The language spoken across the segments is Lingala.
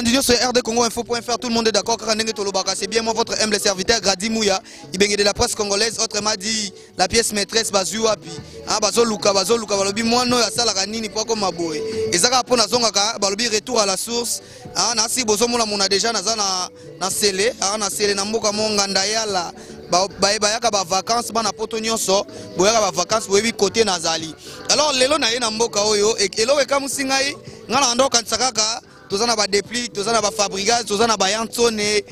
Badio sur RD Congo Info.fr, tout le monde est d'accord. C'est bien moi votre humble serviteur Grady Mouya, il de la presse congolaise, autrement dit la pièce maîtresse Bazou Api. Ah Bazo Luka balobi moi no ya sala kanini po comme maboy. Ezaka pona zonga balobi retour à la source. Ah na si bozo mona mona déjà na sele, na sele na mboka monganda yala. Bayaka ba vacances bana poto nyonso, boyaka ba vacances boyebi côté nazali. Alors lelo na ye na mboka oyo elo eka musingai ngana ndo kansakaka tozana ba dépli, tozana ba fabricage, tozana ba yansone,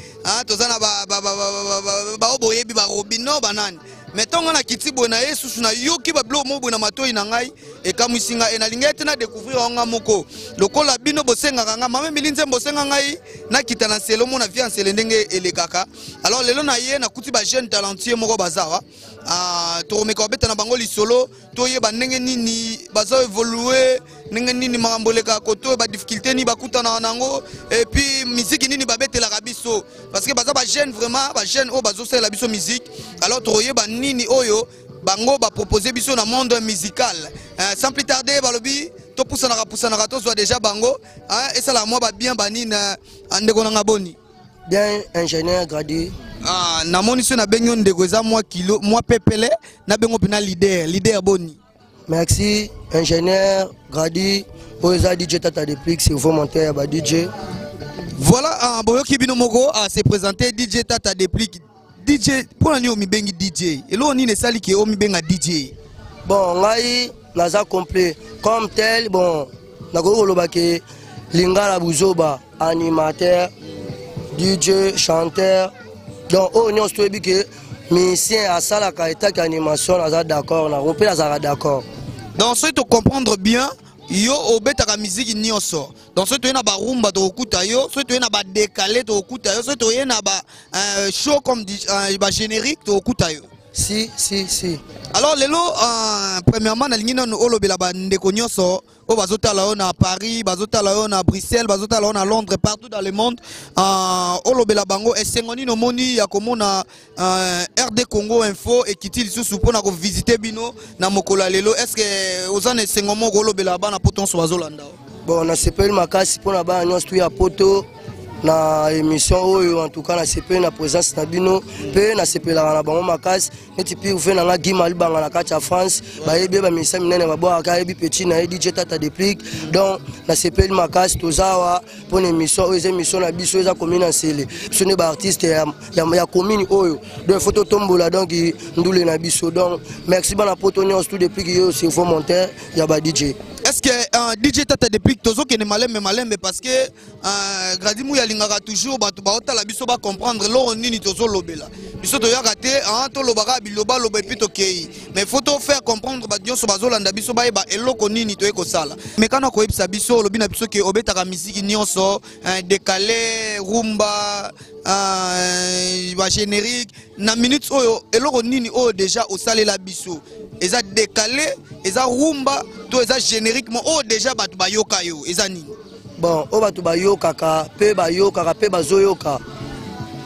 tozana ba oboyebi ba robino banani. Metonga na kitibo na Yesu na yoki ba blo mobo na matoi na ngai e kamusinga e na lingete na découvrir nga moko. Lokola bino bosenga nga mame milinze bosenga ngai na kitana selo mona fiance ndenge elekaka. Alors lelo na ye na kuti ba jeune talentueux moko bazawa. To meka beta na bango lisolo to ye ba ndenge nini baza évoluer ndenge nini makamboleka koto ba difficulté ni bakuta na nango et puis musique nini ba betela kabiso parce que baza ba jeune vraiment ba jeune o bazo sala biso musique. Alors to ye ba nini oyo bango ba proposer biso na monde musical sans plus tarder balobi to poussa na to soit déjà bango et ça la moi ba bien banina andeko na ngaboni bien ingénieur Grady na moni so na benyo ndeko eza moi kilo moi pepele na bengo pina leader boni. Merci ingénieur Grady oza DJ Tata Déplique c'est vos monteurs ba DJ. Voilà boyoki bino moko se présenter DJ Tata Déplique. DJ pour la mi bengi DJ et là on est sali qui mi benga DJ. Bon ngai naza complet comme tel bon nakoko loba ke lingala buzoba animateur DJ chanteur donc on est studio que musicien à sala ka état animation naza d'accord na rompé naza d'accord. Donc ça tu comprendre bien yo obetaka musique nyonso donc so to na ba rumba to okuta yo so to na ba décalé to okuta yo so to na ba show comme ba générique to okuta yo si alors lelo premièrement na lingina no olobela ba ndeko nyonso o bazotala yo na Paris bazotala yo na Bruxelles bazotala yo na Londres partout dans le monde olobela bango esengoni no moni ya komona RD Congo Info et kitili susu pona ko visiter bino na mokola lelo est-ce que ozana esengomo ko olobela bana poto so bazolanda bon na sepeli makasi pona ba nyonso ya poto na émission oyo en tout cas na sepeli na présence na bino pe na sepela na bango makasi neti pi ufe na nga Gima libanga na kati ya France ba yebi ba misa minene ba boa ka yebi petit na DJ Tata Déplique donc na sepeli makasi tozawa pour une émission oyo émission na biso eza commune en sele biso ne ba artiste ya commune oyo de photo tombola donc ndule na biso donc merci bana poto nyonso tout depuis que c'est faux monteur ya ba DJ. Est-ce que DJ Tata Déplique tozo ke ne malembe parce que Grady Mouya lingaka toujours ba ota la biso ba comprendre lo nini tozo lobela biso to yaka te to lobaka biloba loba puis to kei mais faut to faire comprendre ba nyonso bazolanda biso ba eloko nini to eko sala mais kana ko ebisa biso lobi na biso ke obetaka musique nyonso décalé rumba ba générique na minutes oyo eloko nini oyo déjà au salé la biso eza décalé eza rumba to eza générique mo oyo déjà batu bayoka yo eza nini bon o batu bayoka ka pe bayoka pe bazoyoka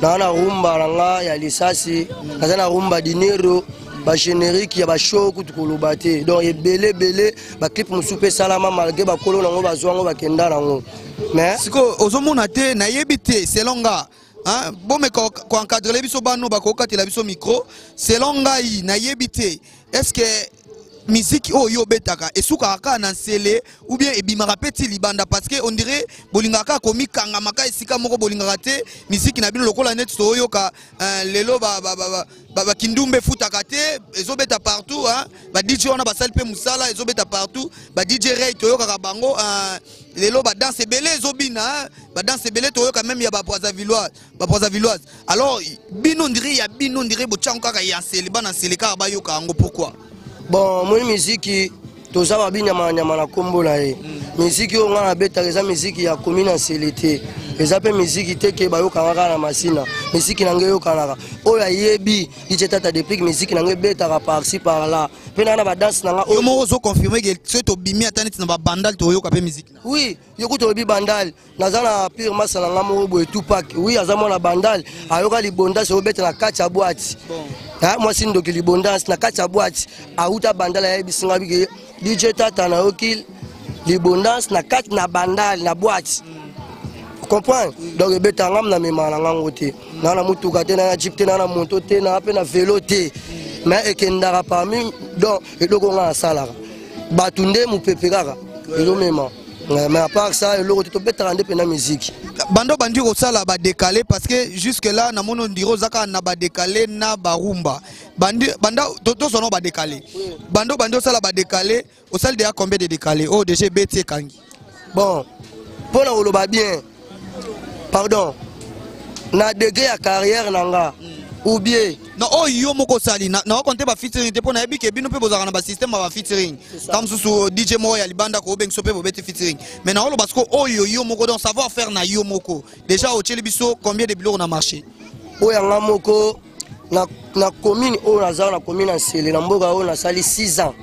na rumba nga ya lisasi na rumba dinero ba générique ya ba show kutukoloba te donc ebele ba clip musupe salama malgré ba kolo nango bazwango bakenda nango mais siko ozomona te na yebite selonga bon mais ko encadrer biso bano ba ko katela biso micro selonga yi na yebite est-ce que musique oyo betaka esuka ka na sele ou bien ebimaka peti libanda parce que on dirait bolingaka komi kanga maka esika moko bolingaka te musique na bino lokola net to oyo ka lelo ba kindumbe futaka te ezobeta partout ba DJ ona ba sale pe musala ezobeta partout ba DJ Ray to yoka bango lelo ba danse belé ezobina ba danse belé to yoka même ya ba Brazzaville alors bino ndiri ya bino ndiri bo chanka ka ya sele bana sele ka ba yoka ngo pourquoi. Bon, moi musique toza ba binyama na kombo na ye. Musique o nga na beta eza musique ya commune en celité. Eza pe musique te ke ba yo kanga na masina. Musique na ngeyo kanaka. O ya yebi DJ Tata Déplique musique na nge beta ka par-ci par là. Pe na ba danse na nga o mo zo confirmer que ce to bimi atani na ba bandal to yo ka pe musique. Oui, yo ko to bi bandal. Naza na pire masala nga mo bo Tupac. Oui, azamo na bandal. Ayoka libonda so beta na kacha boîte. Bon. Moi si ndoki libondance na kati ya boîte auta bandala ya bisinga bige DJ Tata na okil libondance na kati na bandal na boîte comprends? Donc beta ngam na mema na ngango te. Na na mutuka te na jeep te na moto te na pe na vélo te. Mais ekendara parmi donc eloko nga salara. Batunde mu pepekaka. Elo mema. Mais à part ça, eloko te beta rande pe na musique. Bando bandi ko sala ba décaler parce que jusque là na mono ndiro zaka na ba décaler na barumba. Banda toto sono ba décaler. Bando sala ba décaler, au sal de combien de décaler? Oh déjà BT kangi. Bon, pour na oloba bien. Pardon. Na degré à carrière nanga ou bien non oh yo moko sali na compter ba featuring te pona ebike bino pe bozaka na ba système ba featuring comme sous DJ Moya libanda ko beng so pe bo beti featuring mais na olo parce que oh yo moko donc savoir faire na yo moko déjà au tcheli biso combien de biloko na marché o yanga moko na commune o na za na commune en Sele na mboka o na sali 6 ans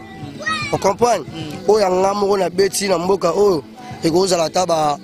on comprend o yanga moko na beti na mboka o e ko za la taba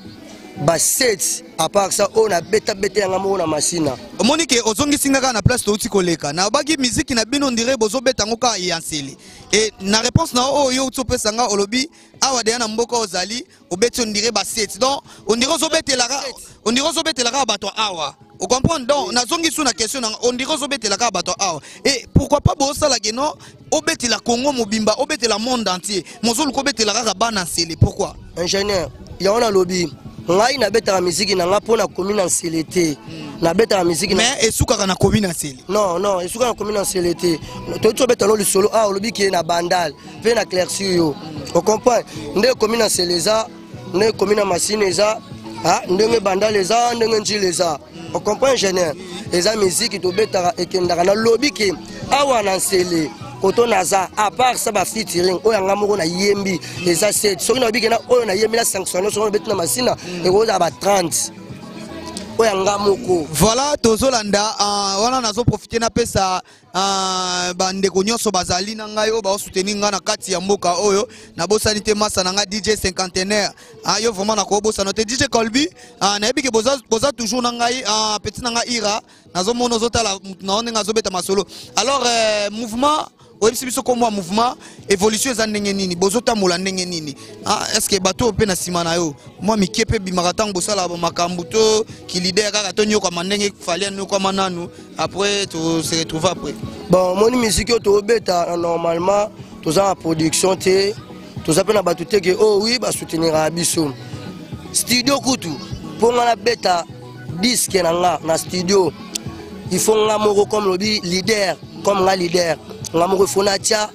ba 7 à part ça on a beta yanga moko na masina Monique ozongi singaka na place to koleka na bagi musique na bino ndire bozo beta ngoka yanseli et na réponse na o yo topesa nga olobi awa de na mboka ozali obeti on dirait ba 7 donc on dirait ozobetelaka bato awa on comprend donc na zongi sous na question on dirait ozobetelaka bato awa et pourquoi pas bosala que non obeti la Congo mobimba obeti la monde entier mozolu ko betelaka bana nsele pourquoi ingénieur ya on a lobby ngai na beta la musique na nga pona commune en Sele te na beta la musique mais esukaka na commune en Sele non esukaka na commune en Sele te to beta lo solo ah olobi ki na bandal pe na claircir yo on comprend nde commune en Sele za nde commune en Masine za ah ndenge bandal za ndenge njile za on comprend ingénieur eza musique to beta ekendaka na lobby ki awa na Sele koto naza à part ça ba featuring o yanga moko na yembi et ça c'est soki na bikena o na yembi na sanctionner so na betina masina e ko za ba 30 o yanga moko voilà tozolanda wana nazo profiter na pesa bandeko nyonso bazali na ngai o ba soutenir nga na kati ya mboka oyo na bosani te masa na nga DJ cinquantenaire yo vraiment na ko bosa note DJ Colby na ebike boza toujours na ngai petit na nga ira nazo mono zotala na onenga zobeta masolo alors mouvement oyebisi biso ko mouvement évolution eza ndenge nini bozotambola ndenge nini est-ce que bato pe na sima na yo moi mikie pe bimaka ntango bosala makambo to ki leader kaka to nyokama ndenge fali nyokama nanu après to se retrouver après bon moni musique to beta normalement toza en production te toza pe na bato te ke oh oui ba soutenir biso studio kutu pour nga beta disque na nga na studio il faut nga moko comme lobby leader comme nga leader ngamoko fonatia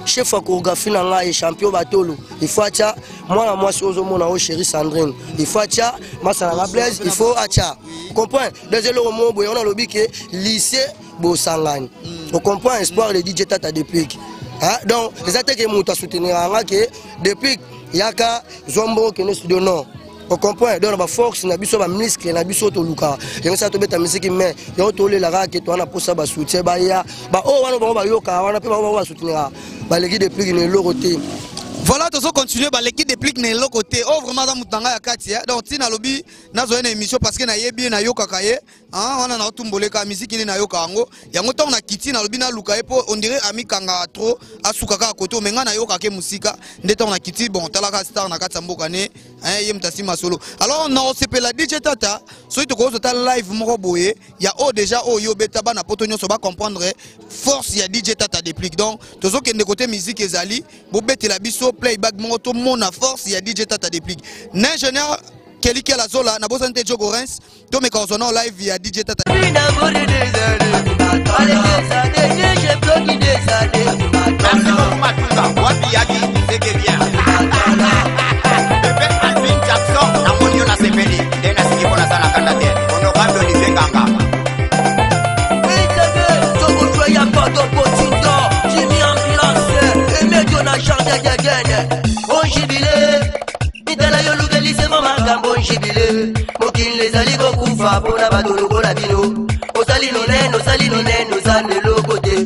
chef wa chorégraphie na nga et champion batolo il faut atia moi sozo mona o chérie Sandrine il faut atia masana la Blaise il faut atia comprends deuxième le mot boy on a lobby que lycée Bosangani on comprend espoir de DJ Tata Déplique donc les attaques que muta soutenir nga que depuis yaka zombo que ne studio non on comprend donc la force na biso ba muscle na biso to luka yenga sa to beta musique mais yo to le la ka ke to na posa ba soutien ba ya ba o wana ba yoka wana pe ba soutenir ba l'équipe de plus ne loroté voilà tozo continuer ba l'équipe de plus ne lokoté oh vraiment za mutanga ya kati donc tina lobi nazo une émission parce que na yebi na yoka kaye wana na tumboleka musique ni na yoka ngo yango to na kiti na lobi na luka po on dirait ami kanga trop asuka ka koto menga na yoka ke musika ndeta na kiti bon talaka star na kati mboka ne ye mtasi masolo alors na osepela DJ Tata so to ko ta live moko boye ya o déjà o yo beta bana poto nyonso ba comprendre force ya DJ Tata Déplique donc tozo kende côté musique ezali bo betela biso playback moko to mona force ya DJ Tata Déplique n'ingénieur Keliki la zola na bosante Jogo Rens to me konsona live ya DJ Tata merci beaucoup Matunga wapi yaki c'est que bien Jackson na monio na sepeli tena sikipona sana kanda tena ono kando ni zenganga Jogo Joy ya poto potindo Jimmy ambulance emejo na chanter gagene on jibile mitala yo lugelize mama gambo jibile mokin les ali go kufa pona badolo ko la bino osali no neno zane logote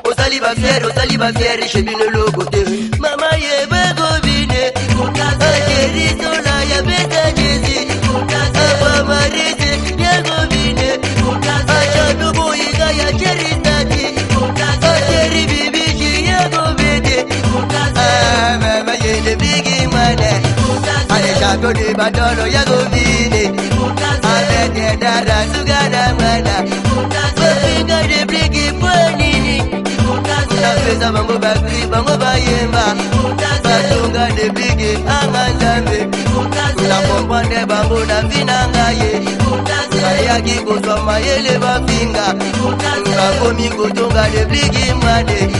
osali ba fier chez bino logote mama ye bego bine ikokaza jerizola ya beta jezi ikokaza mamarese yego bine ikokaza chado boyiga ya cheritati ikokaza cheri bibi yego bide ikokaza mama ye le bigi mane ikokaza ale chado de badolo yego bine dara sugara mana bafinga de bligi ponini unapeza bango bakri bango bayemba batunga de bligi anganzambe unakompande bango na vinangaye ayaki kozwa yele bafinga bakomi kotonga de bligi mwade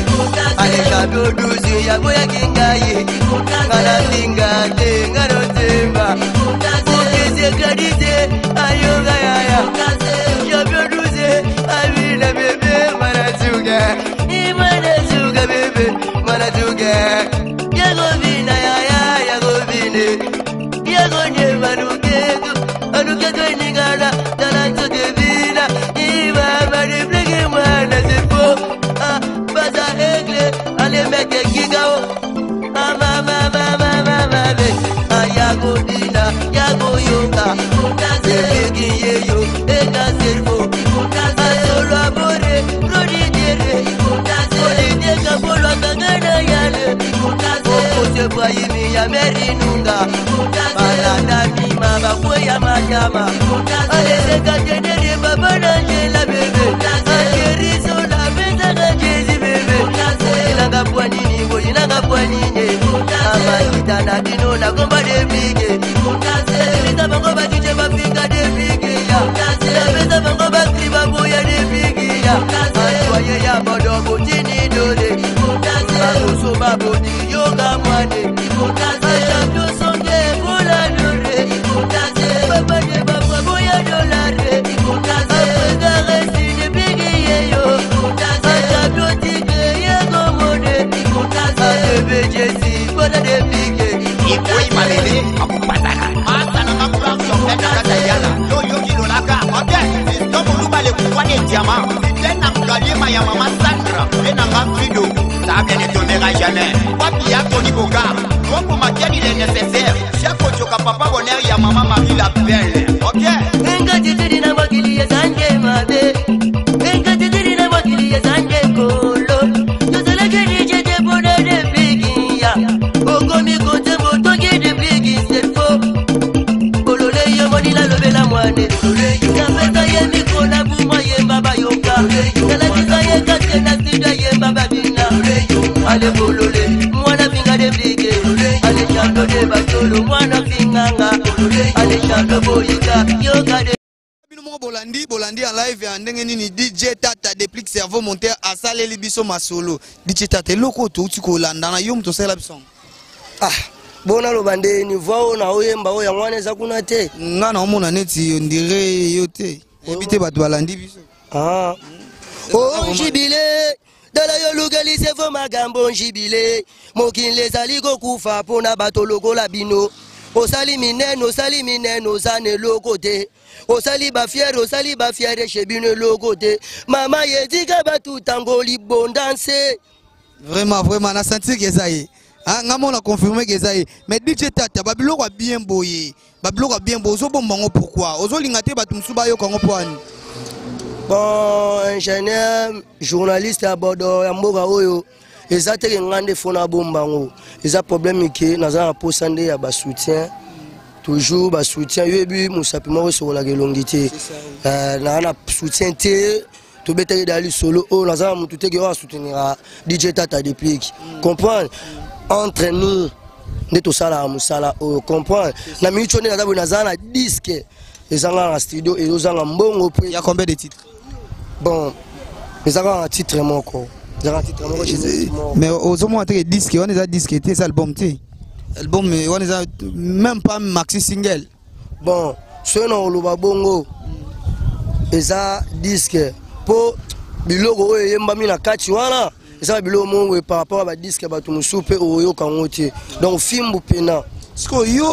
aleshabio duzi yagoya kingaye ngana finga te ngano temba Kadise ayoga yaya Shabio duze Avila bebe Manazuga Imanazuga bebe Manazuga Yagovina yaya Yagovine Yagonye manuketo Anuketo inigana Talanzo de vida Iba mariplege mwana sepo Baza egle Ale meke kigao Mama Ayagodina Yagoyoka Zebegiyeyo Eka servo Asolo abore Rodidere Rodideka polo kagana yale Okose kwa imi ya merinunga Balanda nima bakwe ya majama Aleseka tenere babana jela bebe Angerizo la beza gajezi bebe Ilanga pwanini Ilanga pwanini Amakita na dino na komba de blige Elisa bango batuje bafinga de blige Elisa bango bakriba boya de blige Aswaye ya bodo botini dole Bagoso babodi yoga mwane Ashabio songe bola dore Baba de baba boya dolare Afrika resi de blige yeyo Ashabio tigre yego mode Asebe jesi bola de blige Ipoi malele akupatana Asana kakura Soketa kata yana Yoyo kilolaka Ok Sisto mulubale kukwane diama Sitena mkalima ya mama Sandra Ena ngafido Ça bien ne tombera jamais Papi ya Tony Boga Wampo matiani il est nécessaire Chako choka papa bonheur ya maman Marie la belle Ok Enga titiri na wakili ya sanje mabe Enga titiri na wakili ya sanje kolo Yosala keni jete bona de bigi ya Ogomi kote motoki de bigi serfo Kolole yo moni la lobe la mwane Kapeta ye miko na buma ye mbaba yoka Kala tisa ye kate na sida ye mbaba bina Ale bolole mwana finga de bigi Ale chando de batolo mwana finganga Ale chando boyika yoka de Bolandi en live ya ndenge nini DJ Tata déplique cerveau monter à saleli biso masolo DJ Tata loko to utiko landa na yo mto sala biso bona lo bande ni voix na oyemba oya mwana za kuna te nga na omona neti ndire yo te ebite bato balandi biso njibile dala yo lugali se fo magambo njibile mokile zali kokufa pona bato lokola bino osali mineno zane lokote osali ba fiere chez bino lokote mama yedika batu tango libondanse vraiment na sentir que ça y nga mona confirmer que ça y mais DJ Tata babiloko bien boye ozo bombango pourquoi ozo lingate batu msuba yo kongo poani bon ingénieur journaliste à bordeaux ya mboka oyo eza teke ngande fona bombango eza problème ke naza posande ya ba soutien toujours ba soutien yebi musapi moko sokola kelongi te na soutien te to beteli dali solo o naza mutu teke o soutenir DJ Tata déplique comprendre entre nous nde to sala musala o comprendre na micho ne naza naza na disque ezanga na studio et ozanga mbongo pre il y a combien de titres bon ezanga un titre moko mais aux hommes on disque on est à disque c'est album album on est même pas maxi single bon ce non loba bongo eza disque po biloko oyo yemba mina kati wana eza biloko mongo par rapport à ba disque ba tumusupe oyo kangote donc film pena parce yo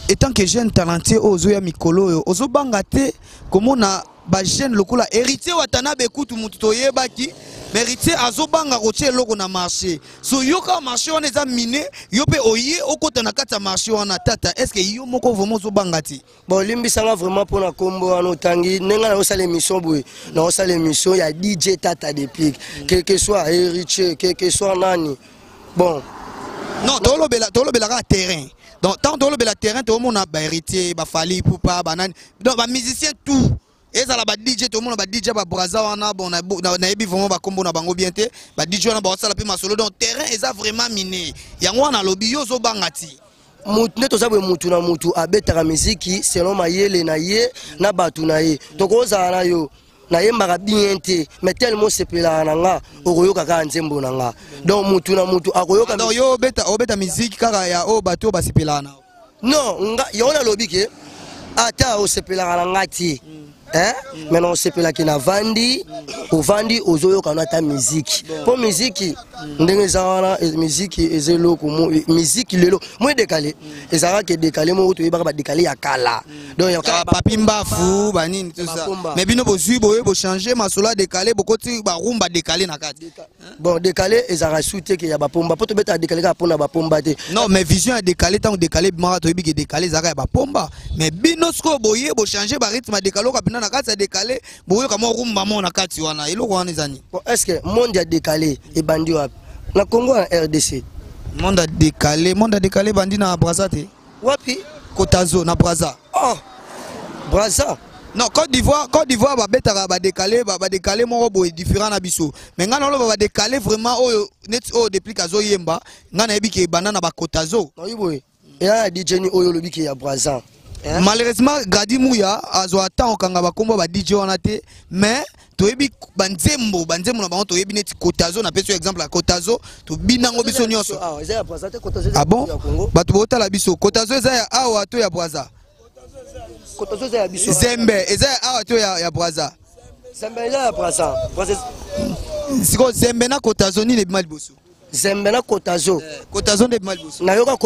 étant que jeune talentueux ozo ya mikolo ozo bangate comment na ba jeune lokola héritier watana bekutu mutu toyebaki mérité azobanga rotier loko na marché so yoka marché on eza miné yo pe oye okota na kata marché wana Tata est-ce que yo moko vraiment zobanga ti bon limbisanga vraiment pour na kombo wana tangi nenga na osala émission boy na osala émission ya DJ Tata déplique quel que soit héritier quel que soit nani bon non tolobela ka terrain donc tant que le terrain tout le monde a héritier fali poupa banane donc ba musicien tout et ça la ba DJ tout le monde ba DJ ba braza wana bon na ebi vraiment ba kombo na bango bien te ba DJ wana ba sala pe masolo donc terrain eza vraiment miné yango wana lobi yo zo bangati mutu neto zabwe mutu na mutu abetaka muziki selon mayele na ye na batu na ye tokoza na yo na yembaka bien te mais tellement sepela nanga okoyoka ka nzembo nanga donc mutu na mutu akoyoka donc yo obeta musique kaka ya o bato ba sepela na non nga yona lobi ke ata o sepela nanga ti mais non sepela ki na vandi o vandi ozoyoka na ta musique pour musique ndenge zana musique ezeloko musique lelo mo décalé ezara ke décalé mo to yebaka ba décalé ya kala donc ya papi mbafu banini tout ça mais bino bozui boye bo changer masola décalé bokoti ba rumba décalé na kati bon décalé ezara souté ke ya ba pomba poto beta décalé ka pona ba pomba te non mais vision ya décalé tant décalé mara to yebi ke décalé zaka ya ba pomba mais bino sko boye bo changer ba rythme décalé ka bina na kati ya décalé boye ka mo rumba mo na kati wana eloko wana ezani bon est-ce que monde ya décalé e bandi wapi na Congo en RDC monde a décalé bandi na Brazza te wapi Kotazo na Brazza oh Brazza non Côte d'Ivoire ba betaka ba décalé mo boye différent na biso mais ngana lo ba décalé vraiment o net o depuis kazo yemba ngana yebi ke banana ba Kotazo no yiboye ya DJ ni oyo lobi ke ya Brazza malheureusement Grady Mouya azo attend kanga ba kombo ba DJ wana te mais toyebi banzembo na bango toyebi neti Kotazo na peso exemple ya Kotazo to binango biso nyonso ah bon bato bota la biso Kotazo eza ya awa to ya Brazza Kotazo eza ya biso Zembe eza ya awa to ya Brazza Zembe eza ya Brazza siko Zembe na Kotazo ni le maliboso Zembe na Kotazo Kotazo nde maliboso nayoka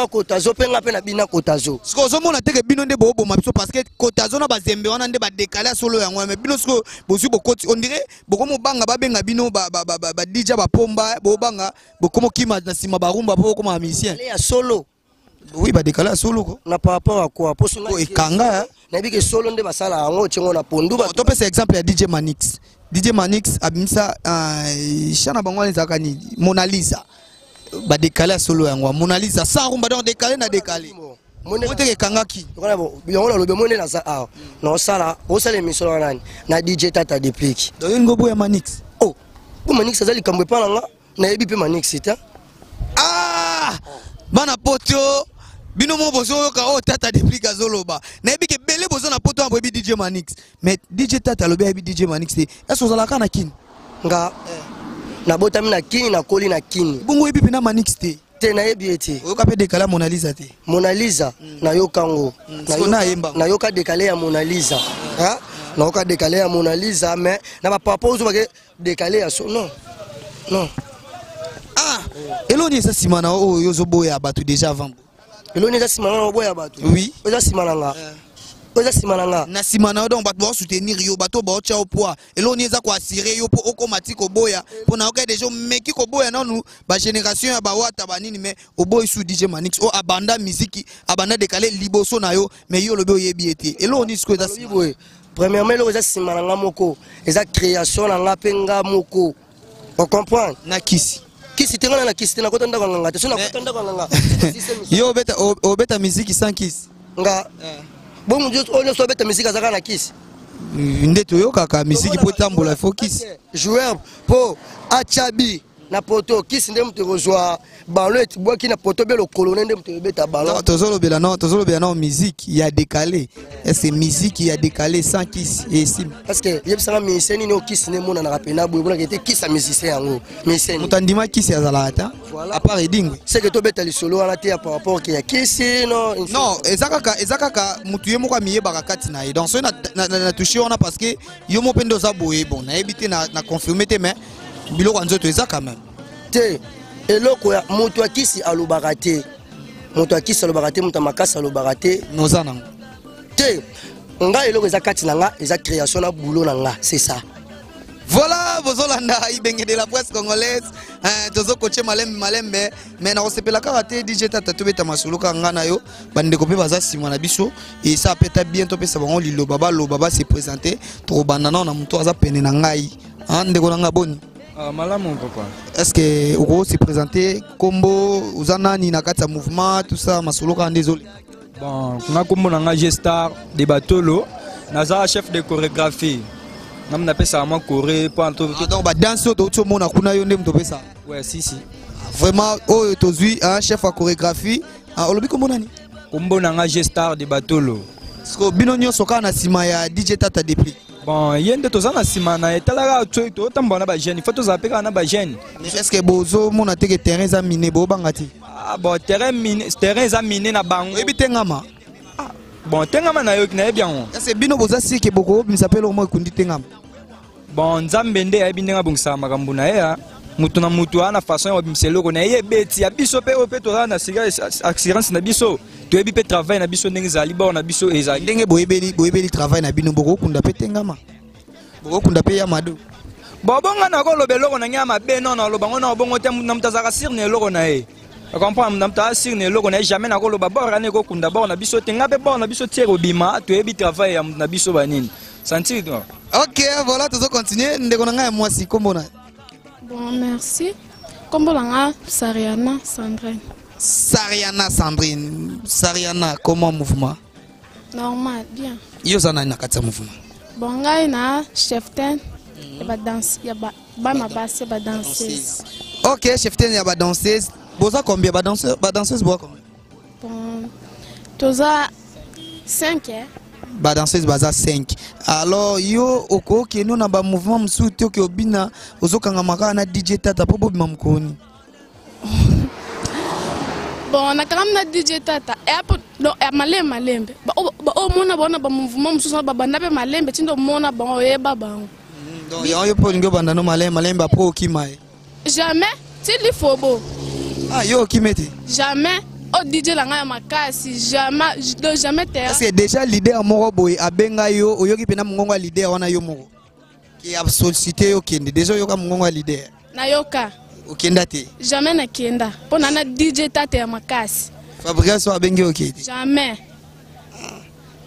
Kotazo penga pe na bina Kotazo siko zo mona teke bino nde bo mabiso parce que Kotazo na ba Zembe wana nde ba décaler solo yango mais bino siko bozu bokoti on dirait bokomo banga ba benga bino ba DJ ba pomba bo banga bokomo kima na sima ba rumba bo koma musicien ya solo oui ba décaler solo ko na par rapport à quoi poso na ekanga na bike solo nde basala yango chengo na pondu ba to pesa exemple ya DJ Manix abimisa chana bango ezaka ni Mona Lisa ba décaler solo yango Mona Lisa sa rumba donc décaler na décaler monte kanga ki kona bo yango lobe monde na sa ah no sala o sala émission nani na DJ Tata Déplique donc ngobo ya Manix oh bo Manix azali kambe pa nanga na yebi pe Manix ta ah bana poto bino mo bozo yoka o Tata Déplique azoloba na yebi ke bele bozo na poto ambo DJ Manix mais DJ Tata lobe yebi DJ Manix te est-ce que ozalaka na kini nga na botami na kini na koli na kini bongo yebi pe na Manix te na yebi ete oyoka pe décaler Mona Lisa te Mona Lisa na yokango na yoka décaler ya Mona Lisa ha na yoka décaler ya Mona Lisa mais na ba papa ozo ba décaler ya so non ah eloni esa simana o yozo boya batu déjà avant eloni esa simana o boya batu oui esa simana nga eza simana nga na simana donc bato ba soutenir yo bato ba ocha poids eloni eza ko assurer yo po okomatiko boya pona oka déjà meki ko boya nanu ba génération ya ba wata banini mais o boy sous DJ Manix o abanda musique abanda décaler liboso na yo mais yo lobe oyebi ete eloni siko eza boye premièrement lo eza simana nga moko eza création na nga penga moko on comprend na kisi tengana na kisi na kotanda nganga te sona kotanda nganga yo obeta musique sans kisi nga bon mon Dieu on so beta musique azaka na kisi ndeto yo kaka musique po tambola focus joueur po achabi na poto kisi ndem te rejoindre ballon et boki na poto be le colonel ndem te beta ballon non tozolobela non musique il y a décalé c'est musique il y a décalé sans kiss et sim parce que yebsanga musicien ni o kiss ne mona na rapena boy bona kete kiss a musicien yango musicien mutandima kiss ya zalata à part edingwe c'est que to beta li solo wana te par rapport que ya kiss non ezaka mutu yemo kwa miye bakati na donc so na toucher on a parce que yo mo pendo za boye bon na ebité na confirmer te mais biloko nzoto eza quand même te eloko ya mutu akisi alobaka te mutu makasi alobaka te noza nango te nga eloko eza kati na nga eza création na boulot na nga c'est ça voilà bozolanda ibenge de la presse congolaise tozo coacher malembe mais na osepela kaka te DJ Tata tobeta masolo kanga na yo bandeko pe baza sima na biso et ça peta bientôt pe ça bango lilo baba se présenter trop banana na muto aza pene na ngai ndeko na nga boni Malamu papa. Est-ce que vous se présenter combo uzanani na kata mouvement tout ça masolo ka désolé. Bon, na combo na gestar de Batolo, naza chef de chorégraphie. Nam na pesa ma choré pour donc ba danse to mona kuna yo ndem to pesa. Ouais, si. Vraiment oh tozui un chef à chorégraphie. Olobi combo nani? Combo na gestar de Batolo. Sko bino nyonso ka na sima ya DJ Tata Depli. Bon, yende to zana sima na etala to to tambona ba jeune, faut to zapeka na ba jeune. Est-ce que bozo mona te que terrain za miné bo bangati? Ah bon, terrain za miné na bango. Ebi tengama. Bon, tengama na yo na bien. Est-ce que bino boza si que boko mi s'appelle au moins kundi tengama. Bon, nzambende ya bindenga bongsa makambo na ya. Mutu na mutu ana façon ya bimselo ko na ye beti ya biso pe ope to na siga assurance na biso. To ebi pe travail na biso ndenge zali ba na biso ezali. Ndenge boyebeli travail na bino boko kunda pe tengama. Boko kunda pe ya mado. Bonga na ko lobelo ko na nyama be non na lobango na bongo te na mtazaka sirne loko na ye. Tu comprends na mta sirne loko na jamais na ko loba bora ne ko kunda bora na biso tenga pe bora na biso tiero bima to ebi travail ya na biso banini. Sentir toi. OK, voilà, tu vas continuer ndeko na nga moi si komona. Bon, merci. Kombolanga Sariana Sandrine. Sariana, comment mouvement? Normal, bien. Yo zana na kata mouvement. Bon, nga ina cheftain, ba danse, ya ba ma basse ba danseuse. OK, cheftain ya ba danseuse. Boza combien ba danseuse boa combien? Bon, toza 5 ba danseuse baza 5. Alors yo oko ke no na ba mouvement msu te ke obina ozokanga maka na DJ Tata po bobi mamkoni. Bon, na kam na DJ Tata e apo do e malembe. Ba o mona bona ba mouvement msu ba banda pe malembe tindo mona ba o yeba bango. Donc yo po ngo banda no malembe pro kimae. Jamais, s'il faut beau. Ah yo kimete. Jamais. Oh DJ la nga makasi jamais terre. Parce que déjà leader moko boy abenga yo oyoki pena mungongo leader wana yo moko. Qui a sollicité yo kende déjà yo ka mungongo leader. Na yoka. Okenda te. Jamais na kenda. Pona na DJ Tata ya makasi. Fabrication abengi okete. Jamais.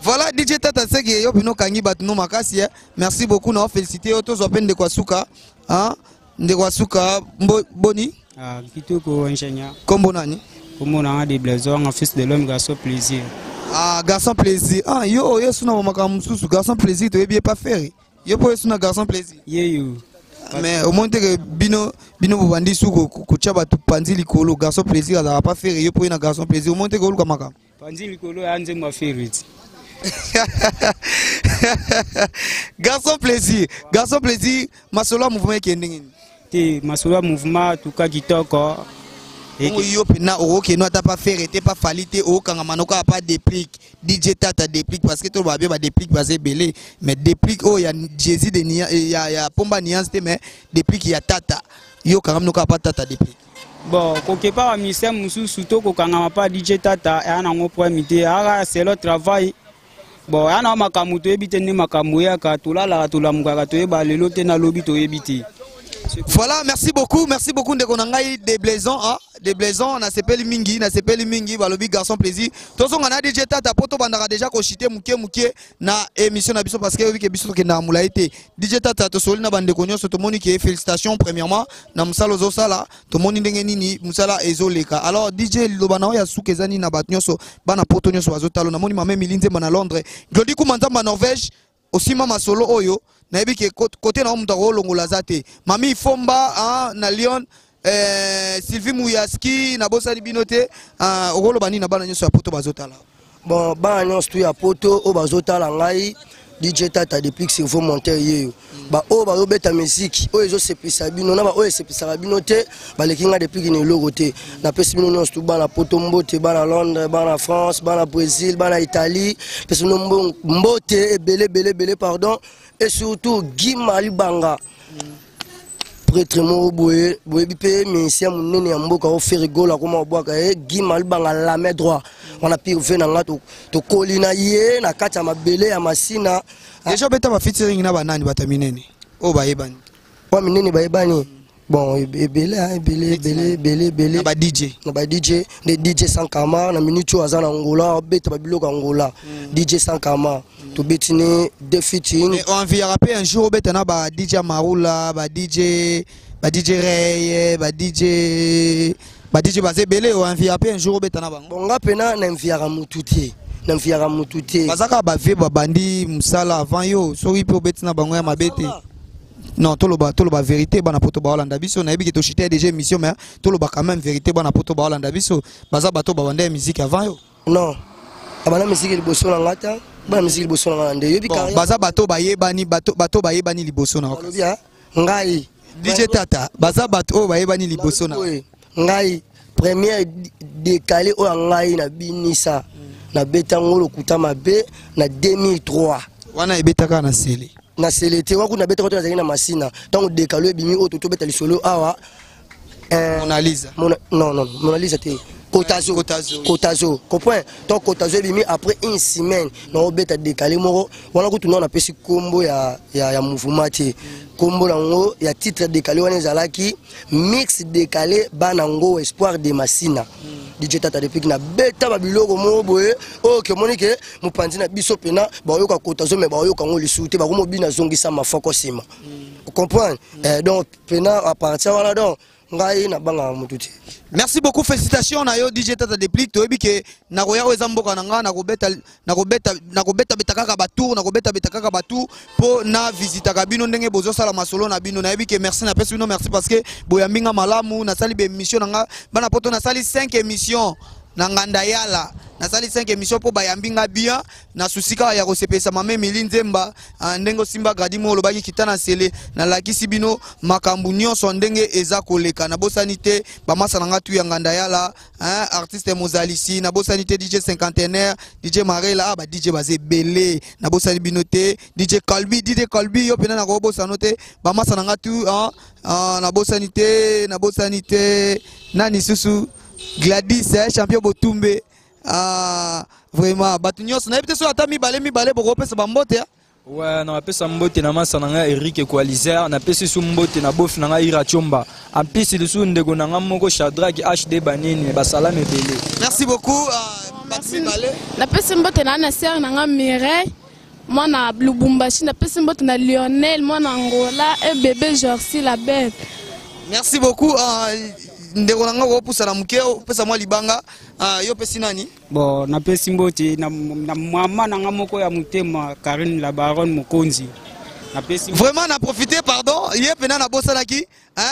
Voilà DJ Tata c'est que yo bino kangi batu no makasi. Merci beaucoup na féliciter yo to zo pende kwa suka. Hein? De kwa suka boni. Ah kitoko ingénieur. Kombo nani? Comme on a des blaisons, un fils de l'homme, garçon plaisir. Ah, garçon plaisir. Ah, yo suna makamususu, garçon plaisir, tu es bien pas faire. Yo po suna garçon plaisir. Yo. Mais au moins que bino bandi suko kuchaba tu panzi likolo, garçon plaisir ala pas faire. Yo po na garçon plaisir, au moins que oluka maka. Panzi likolo anze ma favorite. Garçon plaisir, masolo mouvement qui ndengini. Te masolo mouvement tout cas kitoko. Yo pena ok no ata pas faire était pas falité o kanga manoka pas déplique DJ Tata déplique parce que tout va bien ba déplique basé belé mais déplique oh ya Jésus de nia ya pomba nuance mais déplique ya Tata yo kanga manoka pas Tata déplique bon quelque part à ministère musu surtout ko kanga pas DJ Tata et ana ngo proimité ara c'est le travail bon ana makamuto ebite ni makamuya ka tulala tulamuka to eba lelo te na lobi to ebite. Voilà, merci beaucoup de konangai des blaisons hein, des blaisons on a sepeli mingi balobi garçon plaisir. Tozo ngana DJ Tata poto bandaka déjà ko chité muke na émission na biso parce que ke biso ke na mulaité. DJ Tata to soli na bande konyo so to moni ke félicitations premièrement na musalo zo sala to moni ndenge nini musala ezoleka. Alors DJ lobana ya sukezani na batnyoso bana poto nyoso bazotalo na moni mame milinze bana Londres. Glodi Kumanzamba Norvège aussi mama solo oyo na yebi ke côté na muta ko longola zate mami Fomba na Lyon Sylvie Mouyaski na bosali binote okolo bani na bana nyoso ya poto bazotala bon bana nyoso tu ya poto o bazotala ngai DJ Tata depuis que c'est vous monter yeyo ba o ba robeta musique o ezo sepisa bino na ba o sepisa bino te ba lekinga depuis que ne logote na pesi bino nyoso tu bana poto mbote bana Londres bana France bana Brésil bana Italie pesi no mbote belé pardon et surtout Guy Malibanga prêtre mo boye bipé ministère munene ya mboka o faire rigola comme boaka Guy Malibanga la main droit on a pu venir na to kolina ye na kata mabele ya masina déjà beta ba featuring na banani bataminene o ba yebani wa minene ba yebani bon belé na ba DJ de DJ Sankama na minuto azana Angola beta ba biloko Angola DJ Sankama to betine de featuring on vient rappeler un jour beta na ba DJ Marula ba DJ ba DJ Ray ba DJ basé belé o envia pe un jour betana bango bonga pena na enviara mututi na enviara mututi bazaka ba ve ba bandi musala avant yo so ipo betina bango ya mabete non toloba vérité bana poto ba Hollanda biso na yebi ke to chité déjà émission mais toloba quand même vérité bana poto ba Hollanda biso baza bato ba bande musique avant yo non abana musique liboso na ngata bana musique liboso na ngande yebi carrière baza bato ba yebani bato ba yebani liboso na ngai DJ Tata baza bato ba yebani liboso na ngai première décalé o ngai na binisa na betango lokuta mabe na 2003 wana ebetaka na sele na selete waku na beta ko tozali na masina tango décalé bimi o toto beta lisolo awa Mona Lisa non Mona Lisa te Kotazo comprends donc Kotazo bimi après une semaine na beta décalé moko wana ko tuna na pesi kombo ya mouvement te kombo nango ya titre décalé wana ezalaki mix décalé banango espoir de masina DJ Tata depuis na beta babiloko mo boye o ke monike mupanzi na biso pena ba yoka Kotazo me ba yoka ngo lisute ba ko mobina zongisa mafoko sima comprends donc pena à partir wana donc ngai na banga mututi. Merci beaucoup, félicitations na yo DJ Tata Déplique to ebike na roya o ezamboka na nga na kobeta betakaka batour na kobeta betakaka batour po na visita kabino ndenge bozo sala masolo na bino na ebike merci na pesi bino merci parce que boyambinga malamu na sali be émission na nga bana poto na sali 5 émissions na nganda yala na sali 5 émissions po bayambinga bien na susika ya kosepesa mame milinzemba ndengo simba gradimo lobaki kitana sele na lakisi bino makambu nyonso ndenge eza koleka na bosanité ba masana ngatu ya nganda yala artiste Mozalisi na bosanité DJ cinquantenaire DJ Marela ba DJ bazé belé na bosani bino te DJ Colby yo pena na ko bosano te ba masana ngatu na bosanité nani susu Gladys champion Botumbe vraiment batunyos na ebite so atami balé boko pesa bambote ouais na pesa mbote na masa na Eric Equalizer na pesa su mbote na bof na Ira Chomba en plus de su ndego na moko Shadrack HD banini basala mebele. Merci beaucoup Batmi Balé na pesa mbote na sœur na Mireille mwana Lubumbashi na pesa mbote na Lionel mwana Angola et bébé Jorsi la bête. Merci beaucoup ndeko nanga ko pusala mukeo pesa mwa libanga yo pesi nani bon na pesi mbote na mama nanga moko ya mutema Karine la baronne Mokonzi na pesi vraiment na profiter pardon ye pena na bosala ki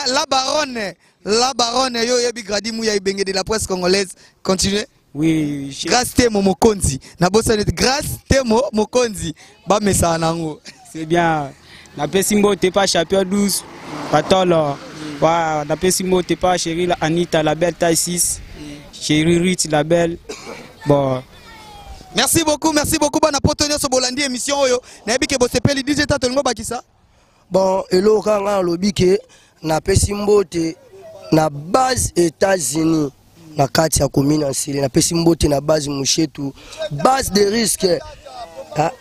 la baronne yo yebi gradimu ya ibenge de la presse congolaise continuez. Oui, grâce Temo Mokonzi na bosala grâce Temo Mokonzi ba mesa nango c'est bien na pesi mbote pas champion 12 patolo. Wa na pesi mbote pas chérie la Anita la belle taille 6 chérie Rich la belle bon merci beaucoup bana poto nyoso bolandi émission oyo na yebike bosepeli DJ Tata ngo bakisa bon elo kanga lobike na pesi mbote na base États-Unis na kati ya commune Ansele na pesi mbote na base Mushetu base de risque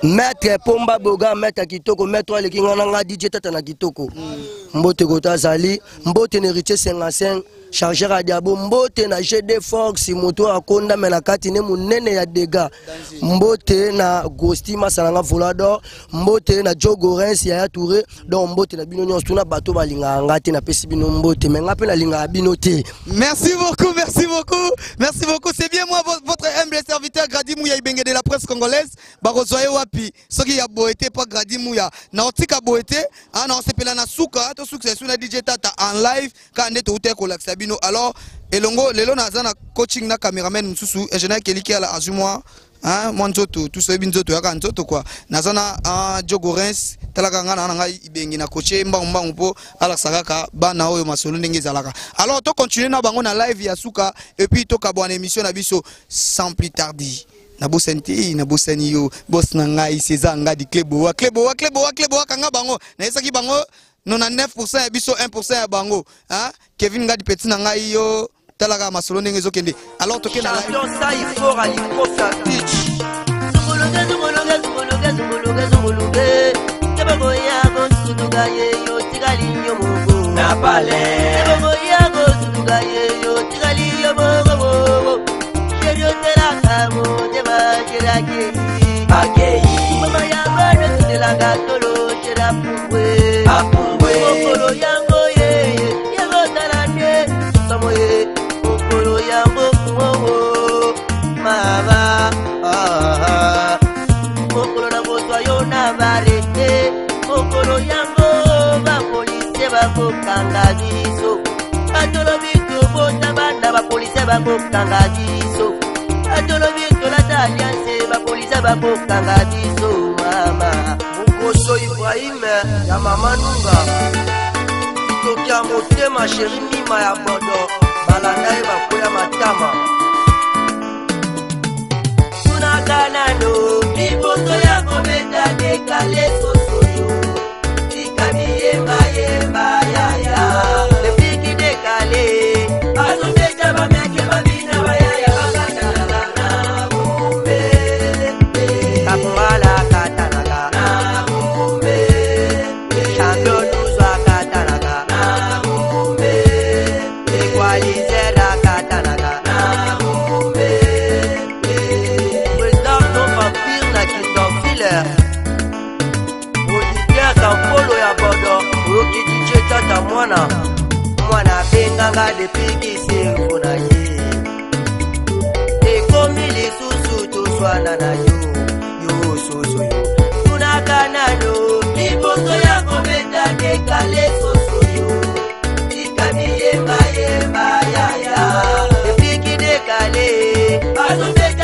maître Pomba Boga maître kitoko maître aleki ngana DJ Tata na kitoko mbote kota zali mbote ne riche 55 chargeur à diabo mbote na GD Fox moto akonda mena kati ne munene ya dega mbote na Gosti Masalanga Volador mbote na Jogorens ya Touré donc mbote na bino nyonso tuna bato balinga ngati na pesi bino mbote menga pe na linga bino te. Merci beaucoup c'est bien moi votre humble serviteur Gradimouya ibenge de la presse congolaise barozoye wapi soki ya boete pas Gradimouya na otika boete na osepela na suka to suka suna DJ Tata en live kande to ute ko laksa bino alors elongo lelo nazana coaching na cameraman mususu ingénieur keliki ala azumwa moi nzoto tout ce binzoto ya nzoto quoi nazana Jogorens talaka ngana na ngai ibengi na coacher mbambo po ala sakaka bana oyo masolo ndenge zalaka alors to continuer na bango na live ya suka et puis to ka bonne émission na biso sans plus tarder na bosenti na bosani yo boss na ngai César ngadi klebo kanga bango na esaki bango 99% ya biso 1% ya bango Kevin ngadi petit na ngai yo talaka masolo ndenge zokende alors toke na live ça il faut ali kofa pitch zumuluge kebego yako suduga yeyo tigalinyo mogo na pale kebego yako suduga yeyo tigalinyo mogo sherio teraka mo deba shirake akei mama yango de la gatolo shira puwe apumwe okolo yango ye bakokanga biso atolobi tobota banda bapolisi bakokanga biso atolobi tolata alliance bapolisi bakokanga biso mama Mokoso Ibrahim ya mama Nunga Tokia motema sheri mima ya bodo balanda ye bakoya matama tunakanano liboso ya kometa dekale sosoyo tikabi yemba yaya lepiki dekale azobeta bameke babina bayaya bakatanaka na mumbe kakumala katanaka na mumbe champion luzwa katanaka na mumbe equalizera katanaka na mumbe président no vampire na Kingdom Filler auditeur kampolo ya bodo oyoki DJ Tata mwana benganga lepiki sengo na ye ekomi lisusu toswana na yo soso yo tunakanano liboso ya kometa dekale soso yo tikami yemba yaya lepiki dekale azobeta